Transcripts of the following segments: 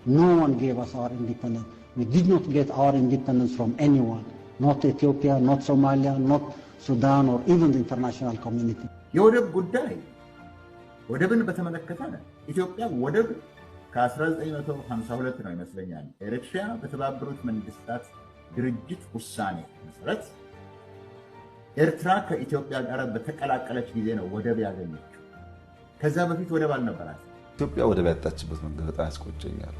No one gave us our independence. We did not get our independence from anyone. Not Ethiopia, not Somalia, not Sudan, or even the international community. የወደብ ጉዳይ ወደብን በተመለከተ ኢትዮጵያ ወደብ ከ1952 ነው ይመስለኛል ኤርትራ በተባበሩት መንግስታት ድርጅት ውሳኔ መሰረት ኤርትራ ከኢትዮጵያ ጋር በተቀላቀለች ጊዜ ነው ወደብ ያገኘችው። ከዛ በፊት ወደብ አልነበራት። ኢትዮጵያ ወደብ ያጣችበት መንገድ በጣም ያስቆጨኛል።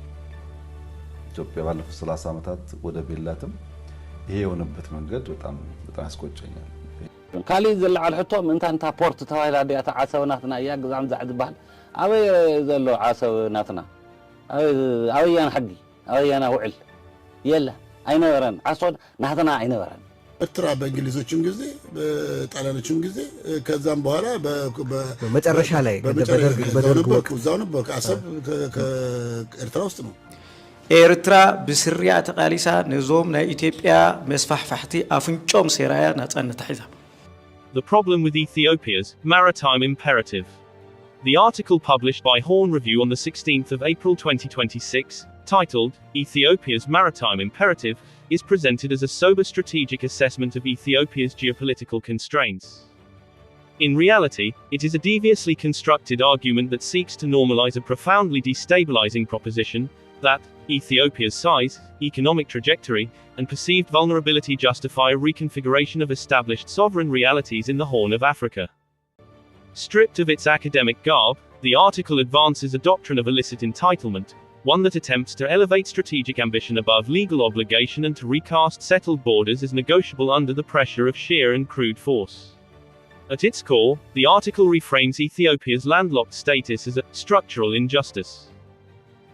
ኢትዮጵያ ባለፉት 30 ዓመታት ወደብ የላትም። ይሄ የሆነበት መንገድ በጣም ያስቆጨኛል። ካሊ ዘላዓል ሕቶም እንታ ፖርት ተባሂላ ዲያታ ዓሰብናትና እያ ግዛም ዝዕዝባል ኣበይ ዘሎ ዓሰብናትና ኣበያና ሕጊ ኣበያና ውዕል የለ አይነበረን ዓሶን ናትና አይነበረን። ኤርትራ በእንግሊዞችም ጊዜ በጣሊያኖችም ጊዜ ከዛም በኋላ በመጨረሻ ላይ በደርግ ወቅት እዛው ነበር። አሰብ ከኤርትራ ውስጥ ነው። ኤርትራ ብስሪያ ተቃሊሳ ነዞም ናይ ኢትዮጵያ መስፋሕፋሕቲ አፍንጮም ሴራያ ናጻነት ሒዛ። The problem with Ethiopia's maritime imperative. The article published by Horn Review on the 16th of April 2026, titled Ethiopia's Maritime Imperative, is presented as a sober strategic assessment of Ethiopia's geopolitical constraints. In reality, it is a deviously constructed argument that seeks to normalize a profoundly destabilizing proposition that Ethiopia's size, economic trajectory, and perceived vulnerability justify a reconfiguration of established sovereign realities in the Horn of Africa. Stripped of its academic garb, the article advances a doctrine of illicit entitlement, one that attempts to elevate strategic ambition above legal obligation and to recast settled borders as negotiable under the pressure of sheer and crude force. At its core, the article reframes Ethiopia's landlocked status as a structural injustice.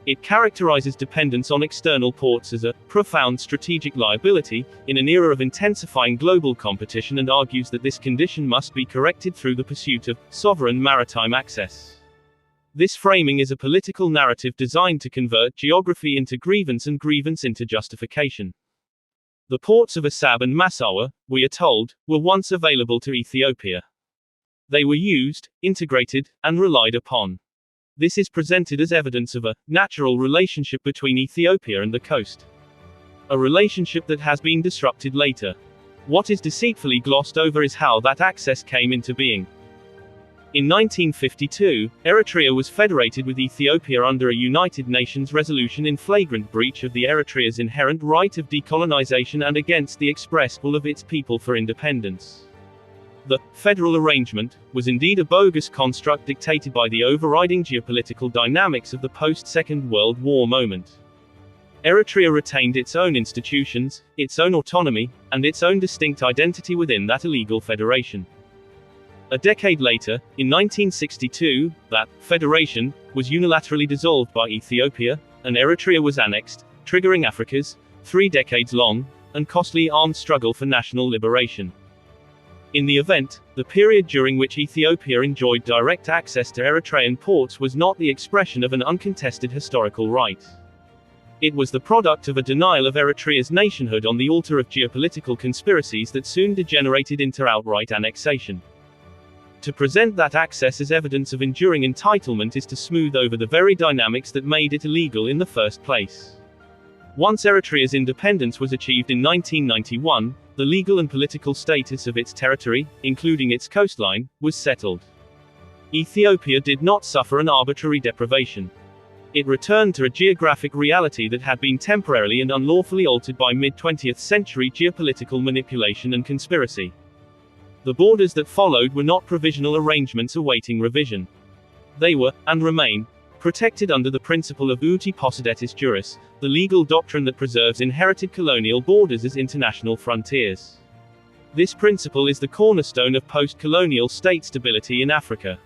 It characterizes dependence on external ports as a profound strategic liability, in an era of intensifying global competition, and argues that this condition must be corrected through the pursuit of sovereign maritime access. This framing is a political narrative designed to convert geography into grievance and grievance into justification. The ports of Assab and Massawa, we are told, were once available to Ethiopia. They were used, integrated, and relied upon. This is presented as evidence of a natural relationship between Ethiopia and the coast. A relationship that has been disrupted later. What is deceitfully glossed over is how that access came into being. In 1952, Eritrea was federated with Ethiopia under a United Nations resolution in flagrant breach of the Eritrea's inherent right of decolonization and against the express will of its people for independence. The federal arrangement was indeed a bogus construct dictated by the overriding geopolitical dynamics of the post-Second World War moment. Eritrea retained its own institutions, its own autonomy, and its own distinct identity within that illegal federation. A decade later, in 1962, that federation was unilaterally dissolved by Ethiopia, and Eritrea was annexed, triggering Africa's 3 decades long and costly armed struggle for national liberation. In the event, the period during which Ethiopia enjoyed direct access to Eritrean ports was not the expression of an uncontested historical right. It was the product of a denial of Eritrea's nationhood on the altar of geopolitical conspiracies that soon degenerated into outright annexation. To present that access as evidence of enduring entitlement is to smooth over the very dynamics that made it illegal in the first place. Once Eritrea's independence was achieved in 1991, the legal and political status of its territory, including its coastline, was settled. Ethiopia did not suffer an arbitrary deprivation. It returned to a geographic reality that had been temporarily and unlawfully altered by mid-20th century geopolitical manipulation and conspiracy. The borders that followed were not provisional arrangements awaiting revision. They were, and remain, protected under the principle of uti possidetis juris, the legal doctrine that preserves inherited colonial borders as international frontiers. This principle is the cornerstone of post-colonial state stability in Africa.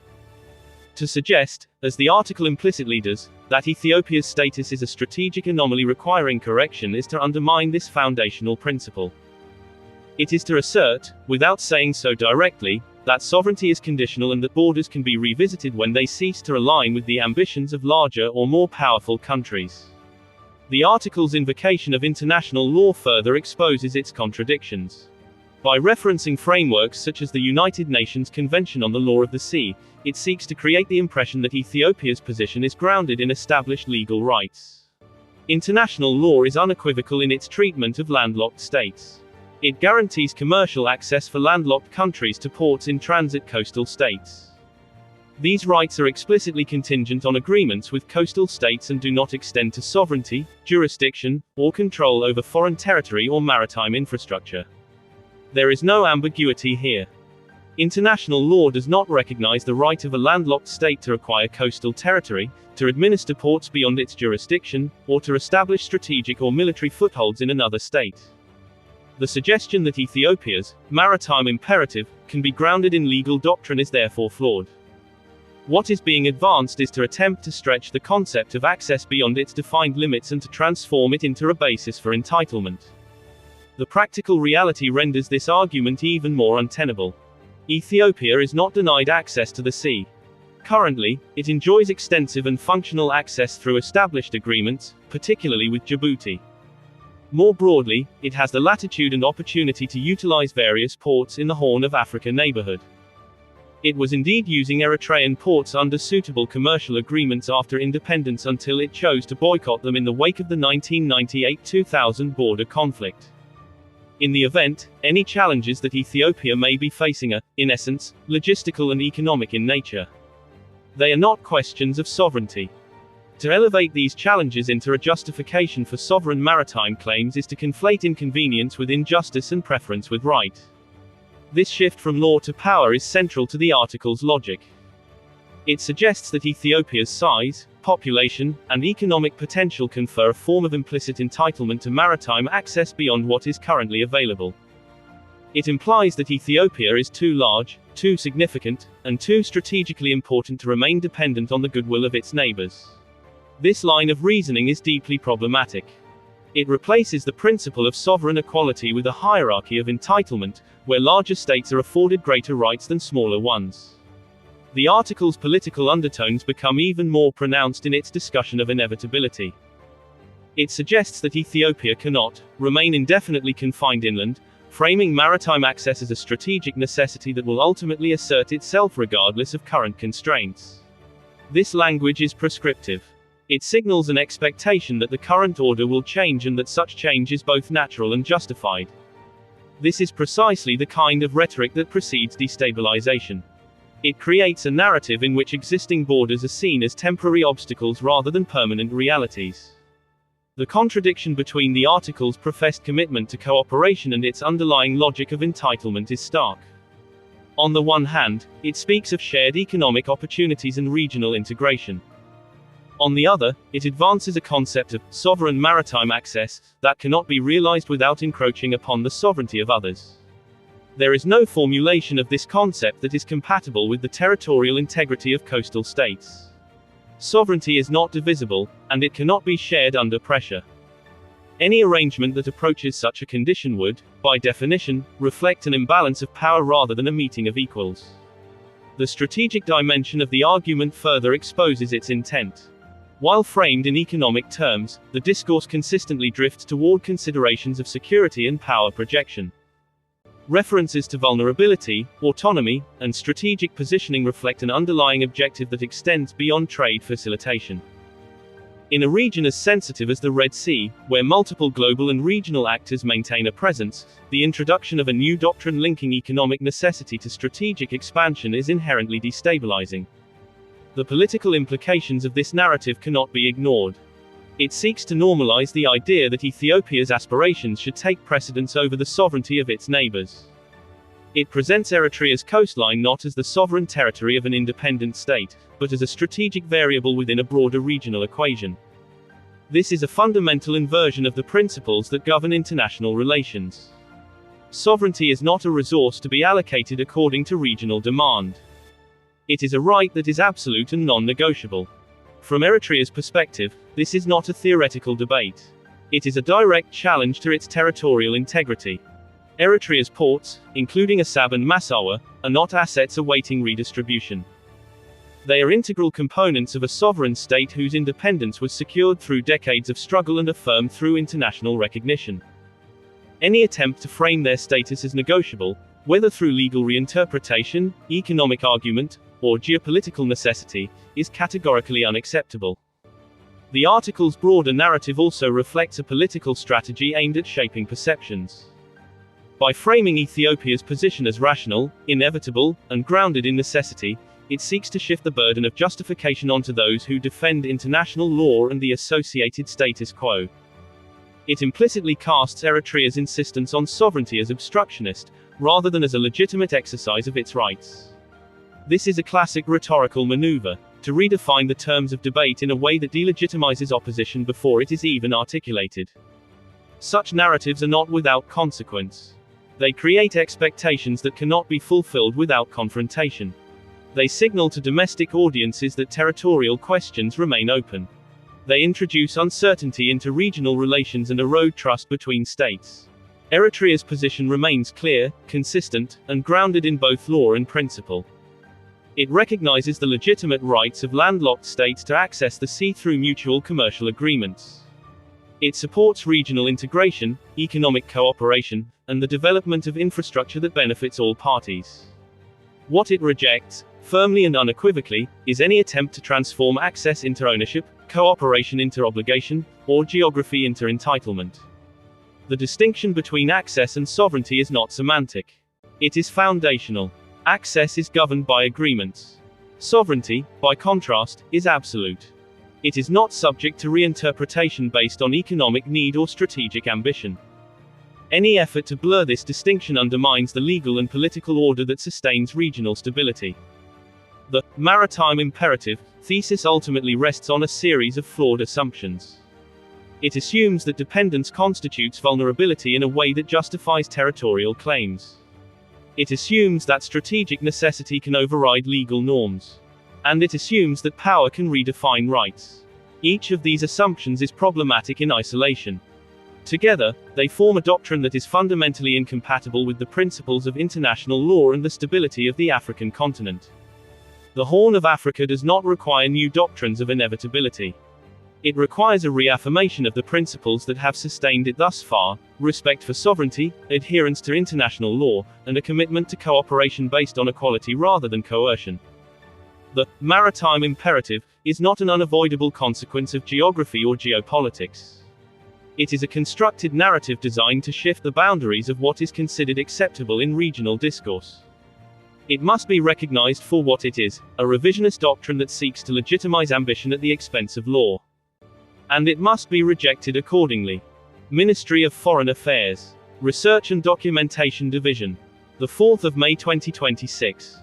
To suggest, as the article implicitly does, that Ethiopia's status is a strategic anomaly requiring correction is to undermine this foundational principle. It is to assert, without saying so directly, that sovereignty is conditional and that borders can be revisited when they cease to align with the ambitions of larger or more powerful countries. The article's invocation of international law further exposes its contradictions. By referencing frameworks such as the United Nations Convention on the Law of the Sea, it seeks to create the impression that Ethiopia's position is grounded in established legal rights. International law is unequivocal in its treatment of landlocked states. It guarantees commercial access for landlocked countries to ports in transit coastal states. These rights are explicitly contingent on agreements with coastal states and do not extend to sovereignty, jurisdiction, or control over foreign territory or maritime infrastructure. There is no ambiguity here. International law does not recognize the right of a landlocked state to acquire coastal territory, to administer ports beyond its jurisdiction, or to establish strategic or military footholds in another state. The suggestion that Ethiopia's maritime imperative can be grounded in legal doctrine is therefore flawed. What is being advanced is to attempt to stretch the concept of access beyond its defined limits and to transform it into a basis for entitlement. The practical reality renders this argument even more untenable. Ethiopia is not denied access to the sea. Currently, it enjoys extensive and functional access through established agreements, particularly with Djibouti. More broadly, it has the latitude and opportunity to utilize various ports in the Horn of Africa neighborhood. It was indeed using Eritrean ports under suitable commercial agreements after independence until it chose to boycott them in the wake of the 1998-2000 border conflict. In the event, any challenges that Ethiopia may be facing are, in essence, logistical and economic in nature. They are not questions of sovereignty. To elevate these challenges into a justification for sovereign maritime claims is to conflate inconvenience with injustice and preference with right. This shift from law to power is central to the article's logic. It suggests that Ethiopia's size, population, and economic potential confer a form of implicit entitlement to maritime access beyond what is currently available. It implies that Ethiopia is too large, too significant, and too strategically important to remain dependent on the goodwill of its neighbors. This line of reasoning is deeply problematic. It replaces the principle of sovereign equality with a hierarchy of entitlement, where larger states are afforded greater rights than smaller ones. The article's political undertones become even more pronounced in its discussion of inevitability. It suggests that Ethiopia cannot remain indefinitely confined inland, framing maritime access as a strategic necessity that will ultimately assert itself regardless of current constraints. This language is prescriptive. It signals an expectation that the current order will change and that such change is both natural and justified. This is precisely the kind of rhetoric that precedes destabilization. It creates a narrative in which existing borders are seen as temporary obstacles rather than permanent realities. The contradiction between the article's professed commitment to cooperation and its underlying logic of entitlement is stark. On the one hand, it speaks of shared economic opportunities and regional integration. On the other, it advances a concept of sovereign maritime access that cannot be realized without encroaching upon the sovereignty of others. There is no formulation of this concept that is compatible with the territorial integrity of coastal states. Sovereignty is not divisible, and it cannot be shared under pressure. Any arrangement that approaches such a condition would, by definition, reflect an imbalance of power rather than a meeting of equals. The strategic dimension of the argument further exposes its intent. While framed in economic terms, the discourse consistently drifts toward considerations of security and power projection. References to vulnerability, autonomy, and strategic positioning reflect an underlying objective that extends beyond trade facilitation. In a region as sensitive as the Red Sea, where multiple global and regional actors maintain a presence, the introduction of a new doctrine linking economic necessity to strategic expansion is inherently destabilizing. The political implications of this narrative cannot be ignored. It seeks to normalize the idea that Ethiopia's aspirations should take precedence over the sovereignty of its neighbors. It presents Eritrea's coastline not as the sovereign territory of an independent state, but as a strategic variable within a broader regional equation. This is a fundamental inversion of the principles that govern international relations. Sovereignty is not a resource to be allocated according to regional demand. It is a right that is absolute and non-negotiable. From Eritrea's perspective, this is not a theoretical debate. It is a direct challenge to its territorial integrity. Eritrea's ports, including Assab and Massawa, are not assets awaiting redistribution. They are integral components of a sovereign state whose independence was secured through decades of struggle and affirmed through international recognition. Any attempt to frame their status as negotiable, whether through legal reinterpretation, economic argument, or geopolitical necessity, is categorically unacceptable. The article's broader narrative also reflects a political strategy aimed at shaping perceptions. By framing Ethiopia's position as rational, inevitable, and grounded in necessity, it seeks to shift the burden of justification onto those who defend international law and the associated status quo. It implicitly casts Eritrea's insistence on sovereignty as obstructionist, rather than as a legitimate exercise of its rights. This is a classic rhetorical maneuver, to redefine the terms of debate in a way that delegitimizes opposition before it is even articulated. Such narratives are not without consequence. They create expectations that cannot be fulfilled without confrontation. They signal to domestic audiences that territorial questions remain open. They introduce uncertainty into regional relations and erode trust between states. Eritrea's position remains clear, consistent, and grounded in both law and principle. It recognizes the legitimate rights of landlocked states to access the sea through mutual commercial agreements. It supports regional integration, economic cooperation, and the development of infrastructure that benefits all parties. What it rejects, firmly and unequivocally, is any attempt to transform access into ownership, cooperation into obligation, or geography into entitlement. The distinction between access and sovereignty is not semantic. It is foundational. Access is governed by agreements. Sovereignty, by contrast, is absolute. It is not subject to reinterpretation based on economic need or strategic ambition. Any effort to blur this distinction undermines the legal and political order that sustains regional stability. The maritime imperative thesis ultimately rests on a series of flawed assumptions. It assumes that dependence constitutes vulnerability in a way that justifies territorial claims. It assumes that strategic necessity can override legal norms. And it assumes that power can redefine rights. Each of these assumptions is problematic in isolation. Together, they form a doctrine that is fundamentally incompatible with the principles of international law and the stability of the African continent. The Horn of Africa does not require new doctrines of inevitability. It requires a reaffirmation of the principles that have sustained it thus far: respect for sovereignty, adherence to international law, and a commitment to cooperation based on equality rather than coercion. The maritime imperative is not an unavoidable consequence of geography or geopolitics. It is a constructed narrative designed to shift the boundaries of what is considered acceptable in regional discourse. It must be recognized for what it is, a revisionist doctrine that seeks to legitimize ambition at the expense of law. And it must be rejected accordingly. Ministry of Foreign Affairs. Research and Documentation Division. The 4th of May 2026.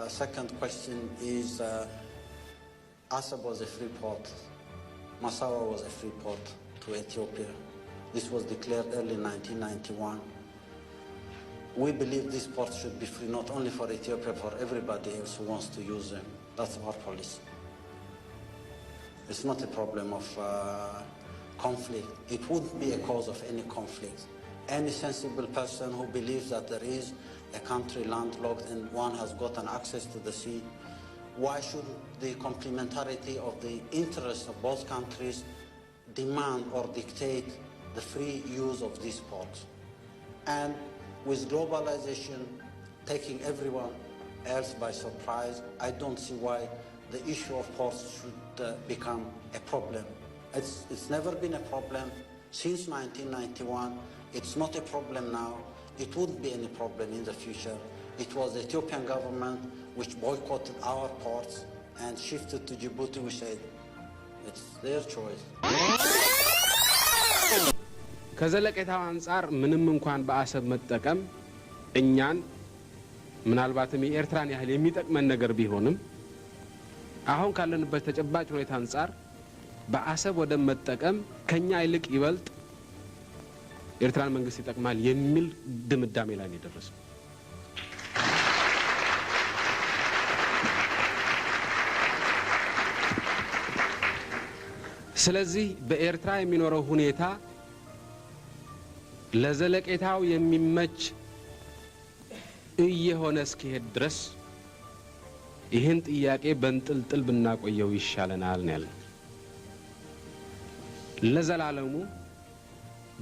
Second question is, Assab was a free port. Massawa was a free port to Ethiopia. This was declared early 1991. We believe this port should be free not only for Ethiopia, for everybody else who wants to use them. That's our policy. It's not a problem of conflict. It wouldn't be a cause of any conflict. Any sensible person who believes that there is a country landlocked and one has gotten access to the sea, why should the complementarity of the interests of both countries demand or dictate the free use of these ports? And with globalization taking everyone else by surprise, I don't see why the issue of ports should become a problem. It's never been a problem since 1991. It's not a problem now. It wouldn't be any problem in the future. It was the Ethiopian government which boycotted our ports and shifted to Djibouti. We said it's their choice. ከዘለቄታው አንፃር ምንም እንኳን በአሰብ መጠቀም እኛን ምናልባትም የኤርትራን ያህል የሚጠቅመን ነገር ቢሆንም አሁን ካለንበት ተጨባጭ ሁኔታ አንፃር በአሰብ ወደ መጠቀም ከኛ ይልቅ ይበልጥ ኤርትራን መንግስት ይጠቅማል የሚል ድምዳሜ ላይ ነው የደረሰው። ስለዚህ በኤርትራ የሚኖረው ሁኔታ ለዘለቄታው የሚመች እየሆነ እስኪሄድ ድረስ ይህን ጥያቄ በእንጥልጥል ብናቆየው ይሻለናል ነው ያለው። ለዘላለሙ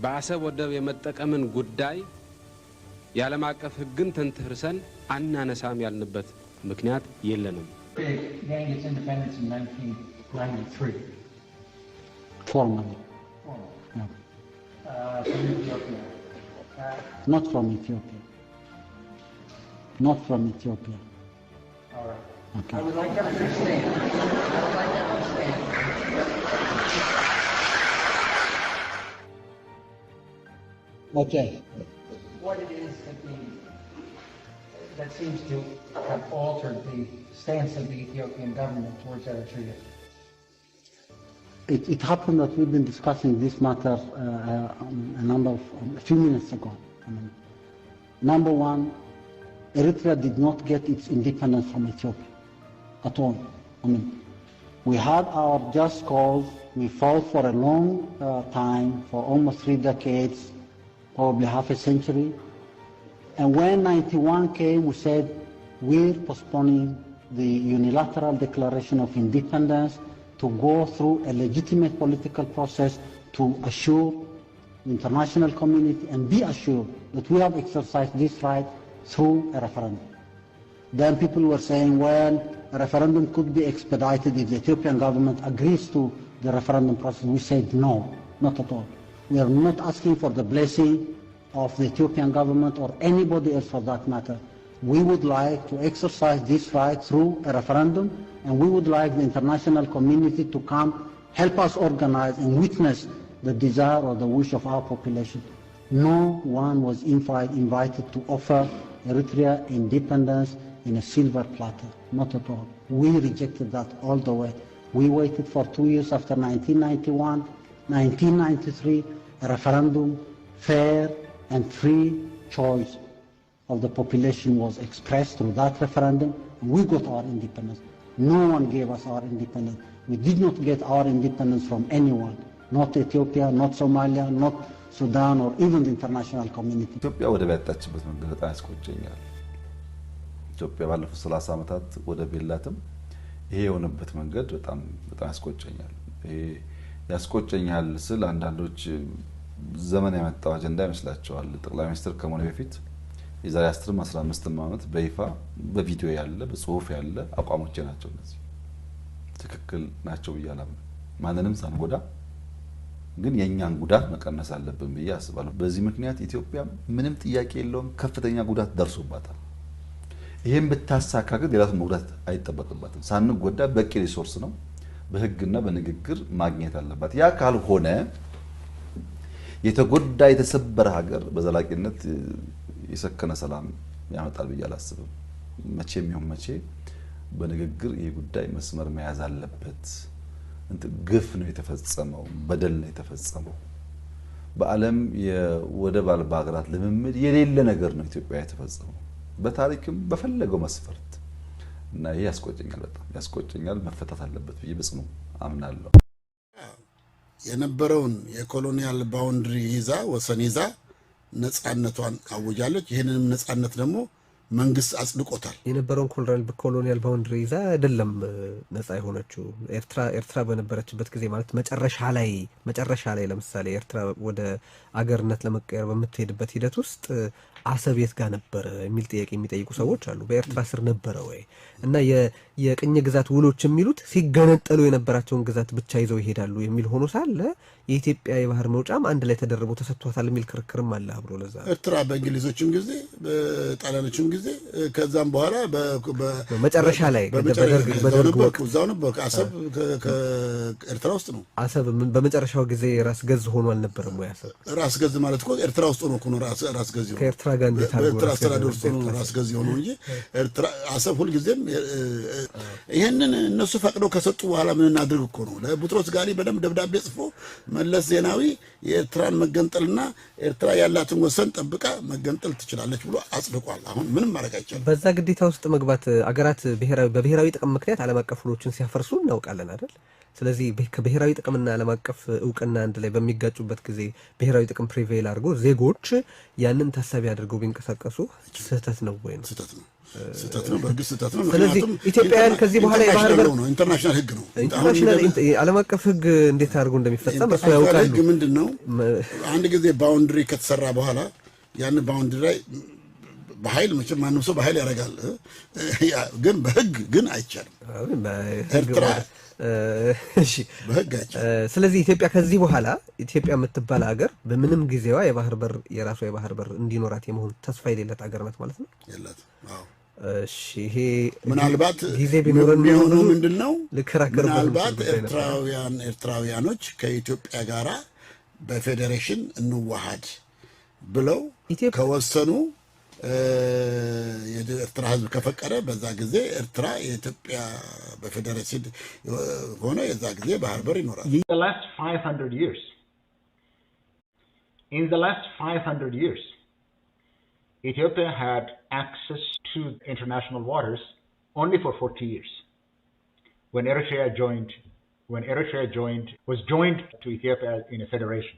በአሰብ ወደብ የመጠቀምን ጉዳይ የዓለም አቀፍ ሕግን ተንተርሰን አናነሳም ያልንበት ምክንያት የለንም። gained its independence in 1993. Formally. No. From Ethiopia. Not from Ethiopia. Not from Ethiopia. All right. Okay. I would like to understand. Okay. What it is that seems to have altered the stance of the Ethiopian government towards Eritrea. It happened that we've been discussing this matter a few minutes ago. Number one, Eritrea did not get its independence from Ethiopia at all. We had our just cause. We fought for a long time, for almost 3 decades, probably half a century. And when 91 came, we said, we're postponing the unilateral declaration of independence to go through a legitimate political process to assure the international community and be assured that we have exercised this right through a referendum. Then people were saying, well, a referendum could be expedited if the Ethiopian government agrees to the referendum process. We said no, not at all. We are not asking for the blessing of the Ethiopian government or anybody else for that matter. We would like to exercise this right through a referendum, and we would like the international community to come help us organize and witness the desire or the wish of our population. No one was invited to offer Eritrea independence in a silver platter, not at all. We rejected that all the way. We waited for 2 years after 1991, 1993, a referendum, fair and free choice of the population was expressed through that referendum, and we got our independence. No one gave us our independence. We did not get our independence from anyone, not Ethiopia, not Somalia, not Sudan, or even the international community. ኢትዮጵያ ወደብ ያጣችበት መንገድ በጣም ያስቆጨኛል። ኢትዮጵያ ባለፉት 30 ዓመታት ወደብ የላትም። ይሄ የሆነበት መንገድ በጣም ያስቆጨኛል። ይሄ ያስቆጨኛል ስል አንዳንዶች ዘመን ያመጣው አጀንዳ ይመስላቸዋል። ጠቅላይ ሚኒስትር ከመሆኑ በፊት የዛሬ 10-15 ዓመት በይፋ በቪዲዮ ያለ በጽሁፍ ያለ አቋሞች ናቸው። እነዚህ ትክክል ናቸው ብያለሁ። ማንንም ሳንጎዳ ግን የኛን ጉዳት መቀነስ አለብን ብዬ አስባለሁ። በዚህ ምክንያት ኢትዮጵያ ምንም ጥያቄ የለውም ከፍተኛ ጉዳት ደርሶባታል። ይሄን ብታሳካ ግን ሌላውን መጉዳት አይጠበቅባትም። ሳንጎዳ በቂ ሪሶርስ ነው በህግና በንግግር ማግኘት አለባት። ያ ካልሆነ የተጎዳ የተሰበረ ሀገር በዘላቂነት የሰከነ ሰላም ያመጣል ብዬ አላስብም። መቼም ይሁን መቼ በንግግር ይሄ ጉዳይ መስመር መያዝ አለበት። ግፍ ነው የተፈጸመው፣ በደል ነው የተፈጸመው። በዓለም የወደብ አልባ ሀገራት ልምምድ የሌለ ነገር ነው ኢትዮጵያ የተፈጸመው በታሪክም በፈለገው መስፈርት እና ይሄ ያስቆጨኛል፣ በጣም ያስቆጨኛል። መፈታት አለበት ብዬ በጽኑ አምናለሁ። የነበረውን የኮሎኒያል ባውንደሪ ይዛ ወሰን ይዛ ነፃነቷን አውጃለች። ይሄንንም ነፃነት ደግሞ መንግስት አጽድቆታል። የነበረውን ኮሎኒያል ባውንደሪ ይዛ አይደለም ነፃ የሆነችው። ኤርትራ በነበረችበት ጊዜ ማለት መጨረሻ ላይ ለምሳሌ ኤርትራ ወደ አገርነት ለመቀየር በምትሄድበት ሂደት ውስጥ አሰብ የት ጋር ነበር የሚል ጥያቄ የሚጠይቁ ሰዎች አሉ። በኤርትራ ስር ነበረ ወይ? እና የቅኝ ግዛት ውሎች የሚሉት ሲገነጠሉ የነበራቸውን ግዛት ብቻ ይዘው ይሄዳሉ የሚል ሆኖ ሳለ የኢትዮጵያ የባህር መውጫም አንድ ላይ ተደርቦ ተሰጥቷታል የሚል ክርክርም አለ አብሮ። ለዛ ኤርትራ በእንግሊዞችም ጊዜ በጣሊያኖችም ጊዜ ከዛም በኋላ መጨረሻ ላይ በደርግ ወቅት እዛው ነበር። አሰብ ከኤርትራ ውስጥ ነው። አሰብ በመጨረሻው ጊዜ ራስ ገዝ ሆኖ አልነበረም ወይ? አሰብ ራስ ገዝ ማለት እኮ ኤርትራ ውስጥ ነው ራስ ገዝ ነው። ከኤርትራ ጋር እንዴት አድርጎ ኤርትራ አስተዳደር ውስጥ ነው ራስ ገዝ የሆነው እንጂ ኤርትራ አሰብ ሁልጊዜም ይሄንን እነሱ ፈቅደው ከሰጡ በኋላ ምን እናድርግ እኮ ነው። ለቡትሮስ ጋሪ በደንብ ደብዳቤ ጽፎ መለስ ዜናዊ የኤርትራን መገንጠልና ኤርትራ ያላትን ወሰን ጠብቃ መገንጠል ትችላለች ብሎ አጽድቋል። አሁን ምንም ማድረግ አይቻልም። በዛ ግዴታ ውስጥ መግባት አገራት በብሔራዊ ጥቅም ምክንያት ዓለም አቀፍ ውሎችን ሲያፈርሱ እናውቃለን አይደል? ስለዚህ ከብሔራዊ ጥቅምና ዓለም አቀፍ እውቅና አንድ ላይ በሚጋጩበት ጊዜ ብሔራዊ ጥቅም ፕሪቬል አድርጎ ዜጎች ያንን ታሳቢ አድርገው ቢንቀሳቀሱ ስህተት ነው ወይ? ነው ስህተት ነው፣ በግስ ስህተት ነው። ስለዚህ ኢትዮጵያውያን ከዚህ በኋላ የባህር በር ነው ኢንተርናሽናል ህግ ነው። ኢንተርናሽናል ዓለም አቀፍ ህግ እንዴት አድርጎ እንደሚፈጸም እሱ ያውቃሉ። ህግ ምንድነው? አንድ ጊዜ ባውንደሪ ከተሰራ በኋላ ያን ባውንደሪ ላይ በኃይል መቼም ማንም ሰው በኃይል ያደርጋል፣ ግን በህግ ግን አይቻልም። ኤርትራ እሺ በህግ አይቻልም። ስለዚህ ኢትዮጵያ ከዚህ በኋላ ኢትዮጵያ የምትባል ሀገር በምንም ጊዜዋ የባህር በር የራሷ የባህር በር እንዲኖራት የመሆን ተስፋ የሌላት ሀገር ናት ማለት ነው። የላትም። አዎ እሺ ይሄ ምናልባት ጊዜ ቢኖረን የሚሆነው ምንድነው? ልከራከር ምናልባት ኤርትራውያኖች ከኢትዮጵያ ጋራ በፌዴሬሽን እንዋሃድ ብለው ከወሰኑ የኤርትራ ህዝብ ከፈቀደ በዛ ጊዜ ኤርትራ የኢትዮጵያ በፌዴሬሽን ሆነ የዛ ጊዜ ባህር በር ይኖራል። In the last 500 years, Ethiopia had access to international waters only for 40 years. When Eritrea was joined to Ethiopia in a federation.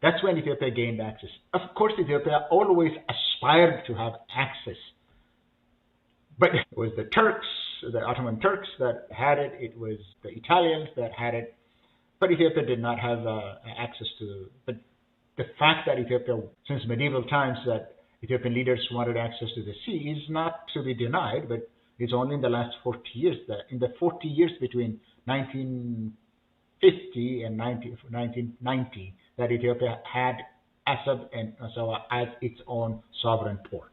That's when Ethiopia gained access. Of course, Ethiopia always aspired to have access. But it was the Turks, the Ottoman Turks that had it. It was the Italians that had it. But Ethiopia did not have access to it. But the fact that Ethiopia, since medieval times, that Ethiopian leaders wanted access to the sea is not to be denied, but it's only in the last 40 years that in the 40 years between 1950 and 1990 that Ethiopia had Assab and Massawa as its own sovereign port.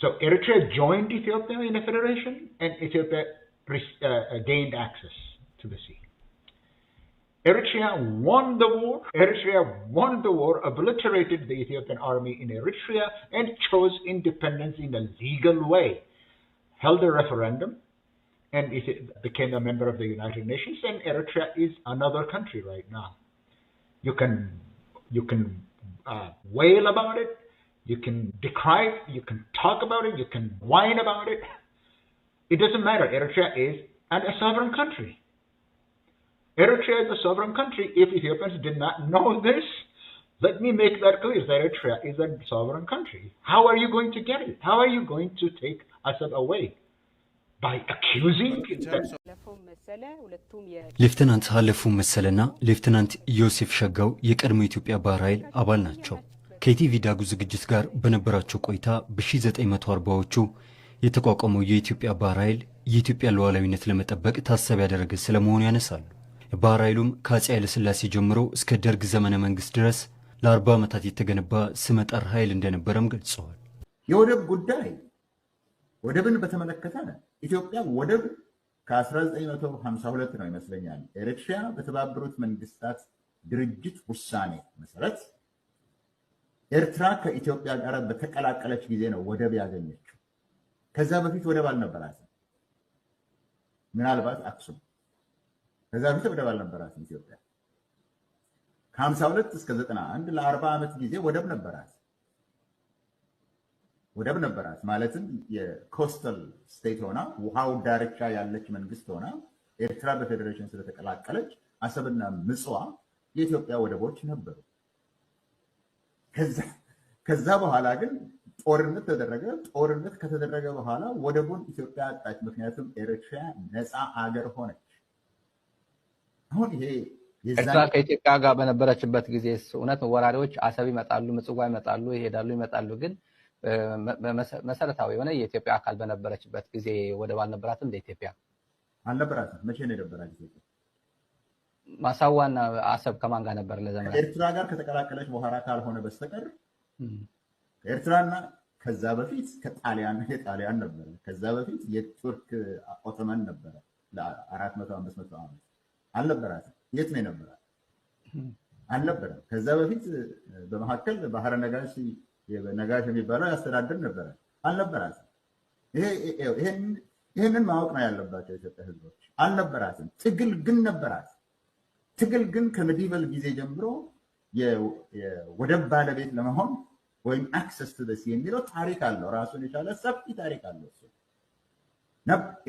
So Eritrea joined Ethiopia in a federation, and Ethiopia gained access to the sea. Eritrea won the war, obliterated the Ethiopian army in Eritrea, and chose independence in a legal way. Held a referendum, and it became a member of the United Nations, and Eritrea is another country right now. You can wail about it, you can decry it, you can talk about it, you can whine about it. It doesn't matter. Eritrea is a sovereign country. Eritrea is a sovereign country. If Ethiopians did not know this, let me make that clear, that Eritrea is a sovereign country. How are you going to get it? How are you going to take Assad away? By accusing ሌፍተናንት ሀለፉ መሰለና ሌፍተናንት ዮሴፍ ሸጋው የቀድሞ ኢትዮጵያ ባህር ኃይል አባል ናቸው። ከኢቲቪ ዳጉ ዝግጅት ጋር በነበራቸው ቆይታ በ1940ዎቹ የተቋቋመው የኢትዮጵያ ባህር ኃይል የኢትዮጵያ ሉዓላዊነት ለመጠበቅ ታሳቢ ያደረገ ስለመሆኑ ያነሳሉ። ባህር ኃይሉም ከአፄ ኃይለ ሥላሴ ጀምሮ እስከ ደርግ ዘመነ መንግስት ድረስ ለ40 ዓመታት የተገነባ ስመጣር ኃይል እንደነበረም ገልጸዋል። የወደብ ጉዳይ ወደብን በተመለከተ ኢትዮጵያ ወደብ ከ1952 ነው ይመስለኛል ኤርትራ በተባበሩት መንግስታት ድርጅት ውሳኔ መሰረት ኤርትራ ከኢትዮጵያ ጋር በተቀላቀለች ጊዜ ነው ወደብ ያገኘችው። ከዛ በፊት ወደብ አልነበራትም። ምናልባት አክሱም፣ ከዛ በፊት ወደብ አልነበራትም ኢትዮጵያ። ከ52 እስከ 91 ለ40 ዓመት ጊዜ ወደብ ነበራት ማለትም የኮስታል ስቴት ሆና ውሃው ዳርቻ ያለች መንግስት ሆና ኤርትራ በፌዴሬሽን ስለተቀላቀለች አሰብና ምጽዋ የኢትዮጵያ ወደቦች ነበሩ። ከዛ በኋላ ግን ጦርነት ተደረገ። ጦርነት ከተደረገ በኋላ ወደቡን ኢትዮጵያ አጣች። ምክንያቱም ኤርትራ ነፃ አገር ሆነች። አሁን ይሄ ኤርትራ ከኢትዮጵያ ጋር በነበረችበት ጊዜ እውነት ወራሪዎች አሰብ ይመጣሉ፣ ምጽዋ ይመጣሉ፣ ይሄዳሉ። ግን መሰረታዊ የሆነ የኢትዮጵያ አካል በነበረችበት ጊዜ ወደብ አልነበራትም። እንደ ኢትዮጵያ አልነበራትም። መቼ ነው የነበራት ኢትዮጵያ? ማሳዋና አሰብ ከማን ጋር ነበር? ለዘመናት ኤርትራ ጋር ከተቀላቀለች በኋላ ካልሆነ በስተቀር ኤርትራና ከዛ በፊት የጣሊያን ነበረ። ከዛ በፊት የቱርክ ኦቶማን ነበረ ለ400-500 ዓመት አልነበራትም። የት ነው የነበራት? አልነበረም። ከዛ በፊት በመካከል ባህረ ነጋሽ የሚባለው ያስተዳድር ነበረ። አልነበራትም። ይሄንን ማወቅ ነው ያለባቸው የኢትዮጵያ ህዝቦች። አልነበራትም። ትግል ግን ነበራት። ትግል ግን ከሜዲቫል ጊዜ ጀምሮ የወደብ ባለቤት ለመሆን ወይም አክሰስ ቱ ዘ ሲ የሚለው ታሪክ አለው። ራሱን የቻለ ሰፊ ታሪክ አለው።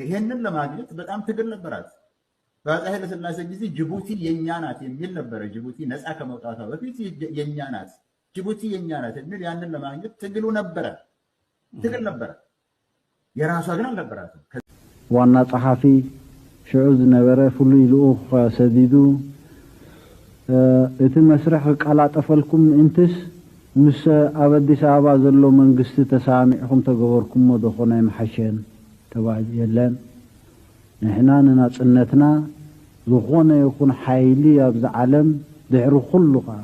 ይሄንን ለማግኘት በጣም ትግል ነበራት። በአፄ ኃይለ ሥላሴ ጊዜ ጅቡቲ የኛ ናት የሚል ነበረ። ጅቡቲ ነፃ ከመውጣቷ በፊት የኛ ናት፣ ጅቡቲ የኛ ናት የሚል ያንን ለማግኘት ትግል ነበረ። የራሷ ግን አልነበራትም። ዋና ጸሐፊ ሽዑ ዝነበረ ፍሉይ ልኡኽ ሰዲዱ እቲ መስርሕ ቃላጠፈልኩም እንትስ ምስ ኣብ ኣዲስ ኣበባ ዘሎ መንግስቲ ተሳሚዕኩም ተገበርኩሞ ደኾነ ይመሓሸን ተባሂሉ የለን ንሕና ንናጽነትና ዝኾነ ይኹን ሓይሊ ኣብዚ ዓለም ድሕሪ ኩሉ ከዓ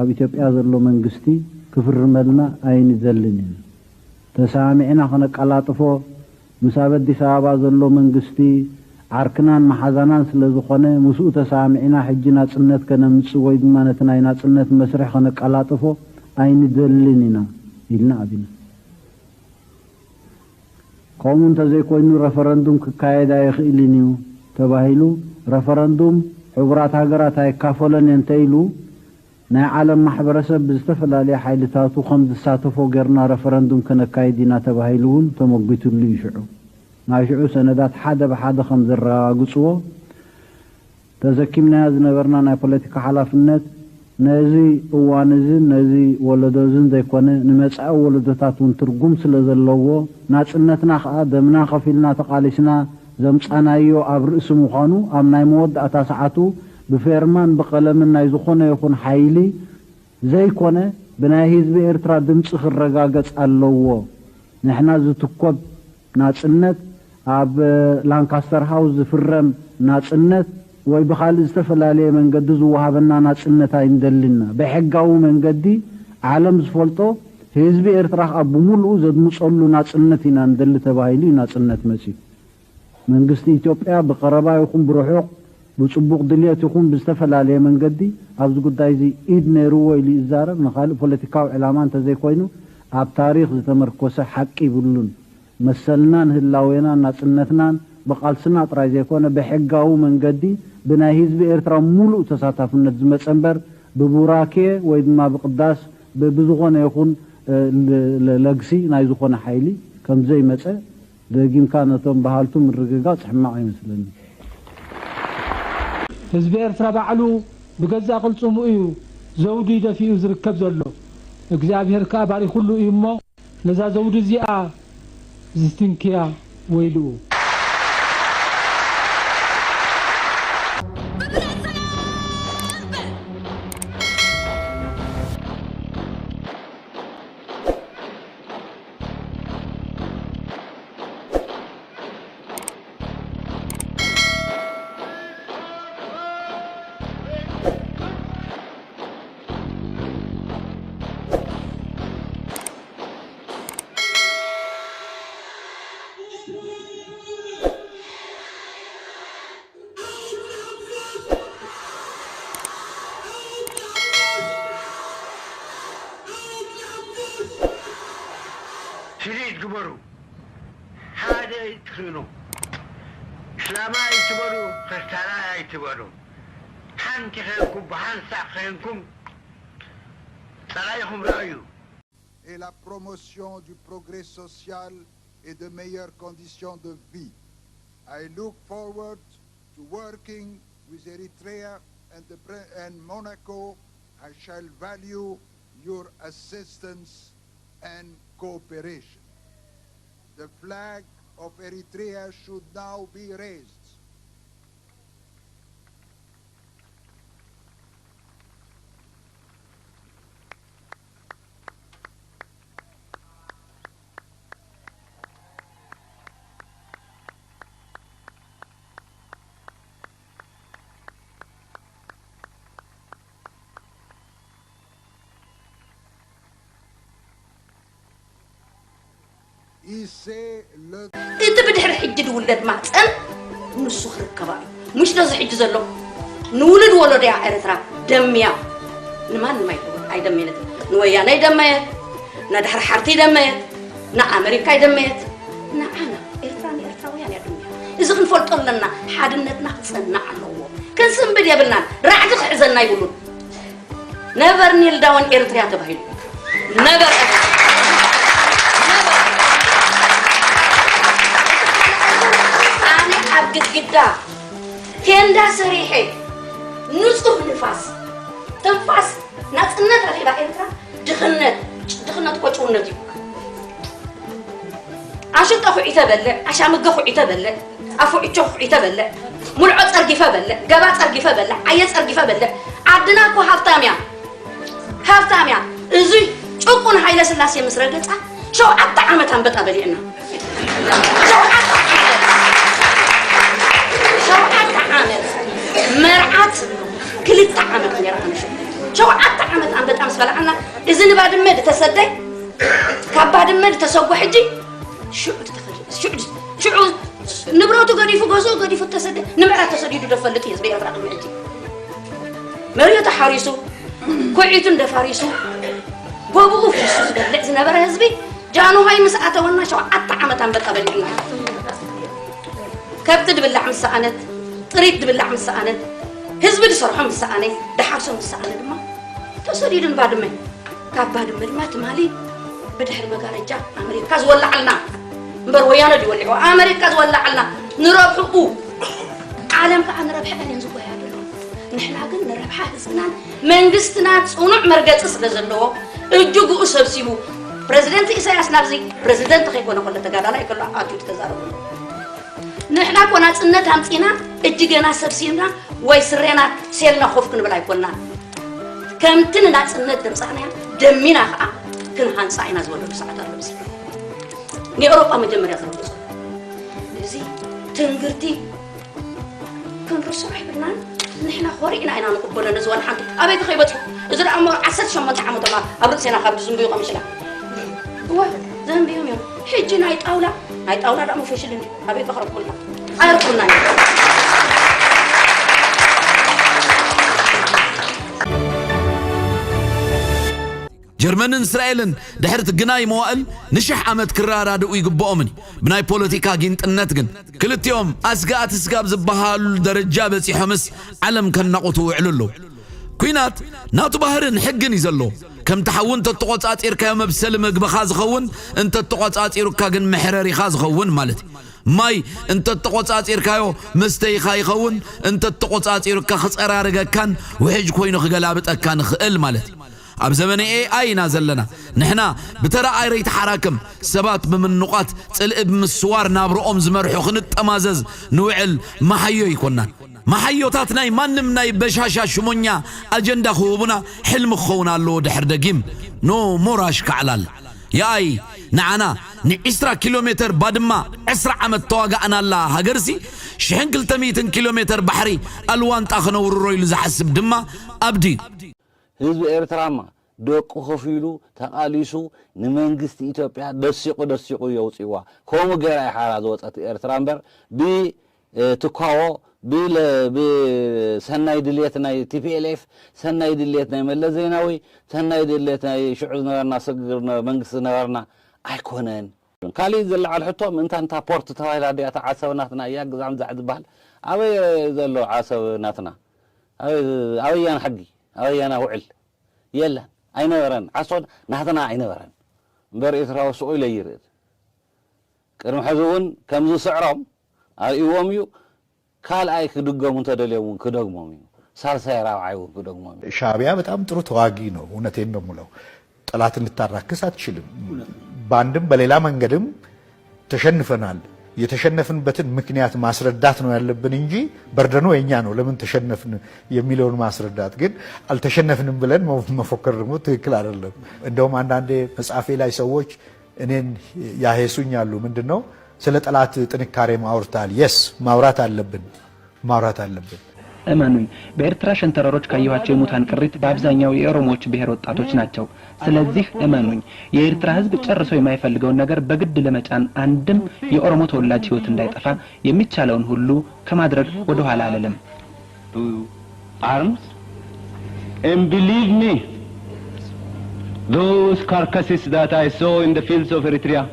ኣብ ኢትዮጵያ ዘሎ መንግስቲ ክፍርመልና ኣይንዘልን ኢና ተሳሚዕና ከነቀላጥፎ ምስ ኣብ ኣዲስ ኣበባ ዘሎ መንግስቲ ዓርክናን መሓዛናን ስለ ዝኾነ ምስኡ ተሳሚዕና ሕጂ ናጽነት ከነምጽእ ወይ ድማ ነቲ ናይ ናጽነት መስርሕ ከነቀላጥፎ ኣይንዘልን ኢና ኢልና ኣብና ከምኡ እንተዘይኮይኑ ረፈረንዱም ክካየድ ኣይኽእልን እዩ ተባሂሉ ረፈረንዱም ሕቡራት ሃገራት ኣይካፈለን እንተኢሉ ናይ ዓለም ማሕበረሰብ ብዝተፈላለየ ሓይልታቱ ከም ዝሳተፎ ጌርና ረፈረንዱም ከነካይድ ኢና ተባሂሉ እውን ተመጒትሉ ይሽዑ ናይ ሽዑ ሰነዳት ሓደ ብሓደ ከም ዘረጋግፅዎ ተዘኪምናያ ዝነበርና ናይ ፖለቲካ ሓላፍነት ነዚ እዋን እዚ ነዚ ወለዶ ዝን ዘይኮነ ንመጻኢ ወለዶታት እውን ትርጉም ስለ ዘለዎ ናጽነትና ከዓ ደምና ከፊልና ተቃሊስና ዘምጻናዮ ኣብ ርእሲ ምዃኑ ኣብ ናይ መወዳእታ ሰዓቱ ብፌርማን ብቀለምን ናይ ዝኾነ ይኹን ሓይሊ ዘይኮነ ብናይ ህዝቢ ኤርትራ ድምፂ ክረጋገጽ ኣለዎ ንሕና ዝትኮብ ናጽነት ኣብ ላንካስተር ሃውስ ዝፍረም ናጽነት ወይ ብኻልእ ዝተፈላለየ መንገዲ ዝወሃበና ናጽነት ኣይንደልና ብሕጋዊ መንገዲ ዓለም ዝፈልጦ ህዝቢ ኤርትራ ከዓ ብምሉኡ ዘድምፀሉ ናጽነት ኢና እንደሊ ተባሂሉ ናጽነት መጺእ መንግስቲ ኢትዮጵያ ብቀረባ ይኹን ብርሑቕ ብጽቡቕ ድልየት ይኹን ብዝተፈላለየ መንገዲ ኣብዚ ጉዳይ እዚ ኢድ ነይርዎ ኢሉ ይዛረብ ንኻልእ ፖለቲካዊ ዕላማ እንተዘይኮይኑ ኣብ ታሪክ ዝተመርኮሰ ሓቂ ይብሉን መሰልናን ህላዌናን ናጽነትናን ብቃልስና ጥራይ ዘይኮነ ብሕጋዊ መንገዲ ብናይ ህዝቢ ኤርትራ ሙሉእ ተሳታፍነት ዝመፀ እምበር ብቡራኬ ወይ ድማ ብቅዳስ ብዝኾነ ይኹን ለግሲ ናይ ዝኾነ ሓይሊ ከምዘይመፀ ደጊምካ ነቶም ባህልቱ ምርግጋጽ ሕማቕ ኣይመስለኒ ህዝቢ ኤርትራ ባዕሉ ብገዛ ቅልጽሙ እዩ ዘውዲ ደፊኡ ዝርከብ ዘሎ እግዚአብሔር ከዓ ባሪኹሉ እዩ እሞ ነዛ ዘውዲ እዚኣ ዝትንክያ ወይልኡ شريط قبرو هذا يتخنو إسلاما يتبرو خرطانا يتبرو حان تخينكم بحان ساق خينكم صلاحهم رأيو. Et la promotion du progrès social et de meilleures conditions de vie. I look forward to working with Eritrea and Monaco. I shall value your assistance and cooperation. The flag of Eritrea should now be raised. انت بدحر حج الولد معصن نسو خركبا مش لازم حج زلو نولد ولد يا ارترا دميا نمان ما اي دميت نويانا دميت ندحر حرتي دميت نا امريكا دميت نا انا ارتراويان يا دميا اذا كنفلطو لنا حادنتنا خصنا علو كنسم بدي بلنا راعد خزنا يقولون نيفر نيل داون ارتريا تبهيل نيفر قدا كندا سريحي نصف نفاس تنفاس ناصنت ريبا انترا دخنت قوچونت يبقى عشان طفعي تبلع عشان مقفعي تبلع افعي تشوفعي تبلع ملعو صرقفه بلع غبا صرقفه بلع عيا صرقفه بلع عدنا كو هافتاميا እዙይ ጭቁን ኃይለ ሥላሴ ምስረገጻ 7 ዓመት አንበጣ በሊዕና 7 ዓመት مرعات كلت عمت نيرانش شو عت عمت عم بتعمس فلعنا إذن بعد ما تصدق كبعد ما تسوق حجي شو نبراتو قدي فوقسو قدي فتصدق نمرة تصديد دفلت يزبي أفرق معجي مريو تحاريسو كوعيتون دفاريسو بابو فيسوس دلع زنبر هزبي جانو هاي مساعته ونا شو عت عمت عم بتقبلين كبت دبلع مساعند طريق دبلع مساعند هزب دسرحهم مساعند دحارسهم مساعند ما تصديدن بعد ما كبعد ما تمالي بدحر مقارجة أمريكا زولعلنا مبر ويانا دي ولعوا أمريكا زولعلنا نربحوا عالم كأن ربح أهلين زبوا يادلو نحن قلنا نربح حزبنا من قستنا ونوع مرقات أسلزلو الجوجو أسبسيبو بريزيدنت إساياس نفسي بريزيدنت خيكونا كل تقادانا يكلا آتيو تكزارو نحن كنا سنة همسينا الجيجنا سبسينا ويسرينا سيلنا خوفكن بلا يكونا كم تنا سنة دمسانا دمينا خا كن هانساينا زولو ساعة الرمسي ني أوروبا مجمرة زولو زي تنقرتي كن رسول حبنا نحن خورينا أنا نقبلنا نزوان حنتو أبي تخيبتو إذا أمر عسد شمت عمود ما أبرد سينا خابد زنبيو قمشلا هو زنبيو ميو حجي نايت أولا رأمو فيشلني أبي تخرب كلها أيرقلنا جرمن إسرائيل دحرت جناي موائل نشح عمد كرارة دوي جبؤمني بناي بوليتيكا جنت النتجن كلت يوم أسقات سقاب زبهال درجة بس يحمس علم كان نقطه وعلله كوينات ناتو بهرن حقن يزلو كم تحون تتقطعات إركا يوم بسلم بخاز خون أنت تتقطعات إركا جن محرري خاز خون مالتي ماي أنت تتقطعات إركايو مستي خاي خون أنت تتقطعات إركا خص أرارجا كان وحج كوينو خجلابت كان خل مالتي أب زمن أي نازل لنا نحنا بترى عيريت حراكم سبات بمن نقاط تلقب من السوار نابرو أم زمرحو خنت أمازز نوعل ما حيو يكوننا ما حيو تاتناي ما نمناي بشاشا شمونيا أجندا خوبنا حلم خونا اللو دحر دقيم نو موراش كعلال ياي نعنا نعسرا كيلومتر بعدما أسرع عمد تواقع أنا الله هجرسي شحن كل 100 كيلومتر بحري ألوان تأخنا والرويل زحسب دما أبدي ህዝብ ኤርትራማ ደቁ ኸፊሉ ተቃሊሱ ንመንግስቲ ኢትዮጵያ ደሲቁ የውጽዋ ኮሙ ገራይ ሓራ ዝወፀት ኤርትራ እምበር ብትኳዎ ብሰናይ ድልየት ናይ ቲፒኤልኤፍ ሰናይ ድልየት ናይ መለስ ዜናዊ ሰናይ ድልየት ናይ ሽዑ ዝነበርና ስግር መንግስቲ ዝነበርና ኣይኮነን ካሊእ ዝለዓል ሕቶ ምንታንታ ፖርት ተባሂላ ድያ ዓሰብ ናትና እያ ግዛም ዛዕ ዝበሃል ኣበይ ዘሎ ዓሰብ ናትና ኣበያን ሓጊ أنا وعل يلا أين ورن عصون نهضنا أين ورن بريت راوسو إلى يرد كرم حزون كم ذو سعرهم يوميو قال أي كدقة منتدليون كدقمومي صار سيرا عيون كدقمومي شعبية بتأم ترو تواجينه ونتين بملو طلعت نتركز هتشيلم باندم بليلا منقدم تشنفنال የተሸነፍን በትን ምክንያት ማስረዳት ነው ያለብን እንጂ በርደኑ የኛ ነው ለምን ተሸነፍን የሚለውን ማስረዳት ግን አልተሸነፍንም ብለን መፎከር ደግሞ ትክክል አይደለም እንደውም አንዳንዴ መጻፌ ላይ ሰዎች እኔን ያሄሱኛሉ ምንድነው ስለ ጠላት ጥንካሬ ማውርታል yes ማውራት አለብን እመኑኝ በኤርትራ ሸንተረሮች ካየኋቸው የሙታን ቅሪት በአብዛኛው የኦሮሞዎች ብሔር ወጣቶች ናቸው ስለዚህ እመኑኝ የኤርትራ ህዝብ ጨርሶ የማይፈልገውን ነገር በግድ ለመጫን አንድም የኦሮሞ ተወላጅ ህይወት እንዳይጠፋ የሚቻለውን ሁሉ ከማድረግ ወደ ኋላ አለለም arms and believe me those carcasses that I saw in the fields of Eritrea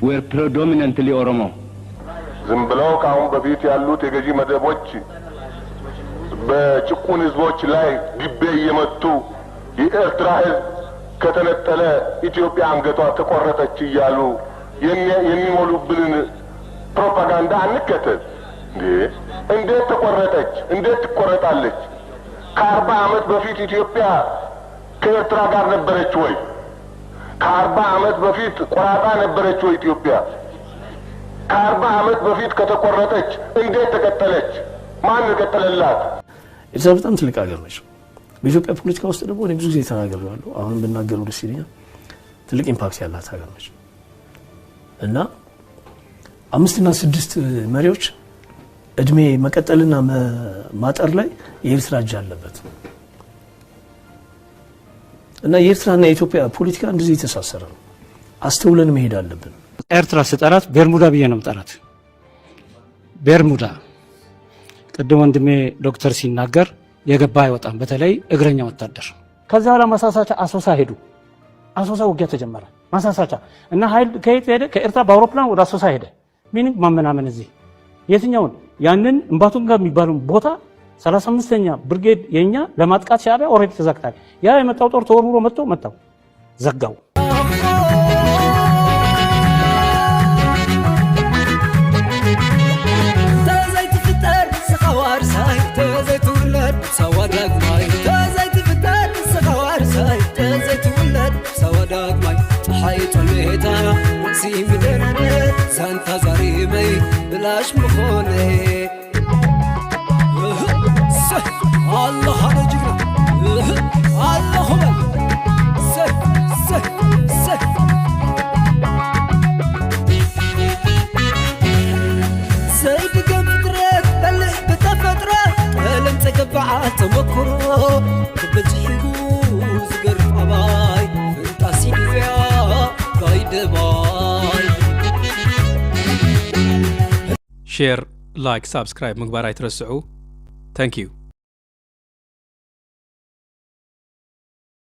were predominantly Oromo ዝም ብለው ካሁን በፊት ያሉት የገዢ መደቦች በጭቁን ህዝቦች ላይ ግቤ እየመቱ የኤርትራ ህዝብ ከተነጠለ ኢትዮጵያ አንገቷ ተቆረጠች እያሉ የሚሞሉብንን ፕሮፓጋንዳ አንከተል እንዴት ተቆረጠች እንዴት ትቆረጣለች ከ40 ዓመት በፊት ኢትዮጵያ ከኤርትራ ጋር ነበረች ወይ ከ40 ዓመት በፊት ቆራጣ ነበረች ወይ ኢትዮጵያ ከ40 ዓመት በፊት ከተቆረጠች እንዴት ተቀጠለች ማን ተቀጠለላት ኢትዮጵያ በጣም ትልቅ ሀገር ነች በኢትዮጵያ ፖለቲካ ውስጥ ደግሞ ብዙ ጊዜ ተናግሬያለሁ። አሁን ብናገረው ደስ ይለኛል። ትልቅ ኢምፓክት ያላት ሀገር ነች እና 5 እና 6 መሪዎች እድሜ መቀጠልና ማጠር ላይ የኤርትራ እጅ አለበት እና የኤርትራና የኢትዮጵያ ፖለቲካ እንደዚህ የተሳሰረ ነው። አስተውለን መሄድ አለብን። ኤርትራ ስጠራት ቤርሙዳ ብዬ ነው የምጠራት። ቤርሙዳ ቅድም ወንድሜ ዶክተር ሲናገር የገባ አይወጣም፣ በተለይ እግረኛ ወታደር። ከዛ በኋላ ማሳሳቻ አሶሳ ሄዱ። አሶሳ ውጊያ ተጀመረ። ማሳሳቻ እና ኃይል ከየት ሄደ? ከኤርትራ በአውሮፕላን ወደ አሶሳ ሄደ። ሚኒንግ ማመናመን እዚህ የትኛውን ያንን እምባቱን ጋር የሚባለው ቦታ 35ኛ ብርጌድ የኛ ለማጥቃት ሻዕቢያ ኦልሬዲ ተዘግቷል። ያ የመጣው ጦር ተወርውሮ መጣው ዘጋው። سانتا زريمي بلاش مخوني الله هذا جينا الله هو سه سه سه زيد قبرك بلح بتفترة لم تقبعات تمكرو بتحيقوز قرب أباي فانتاسي بيا بايد باي شير لايك سبسكرايب مقبار ايترسعو ثانك يو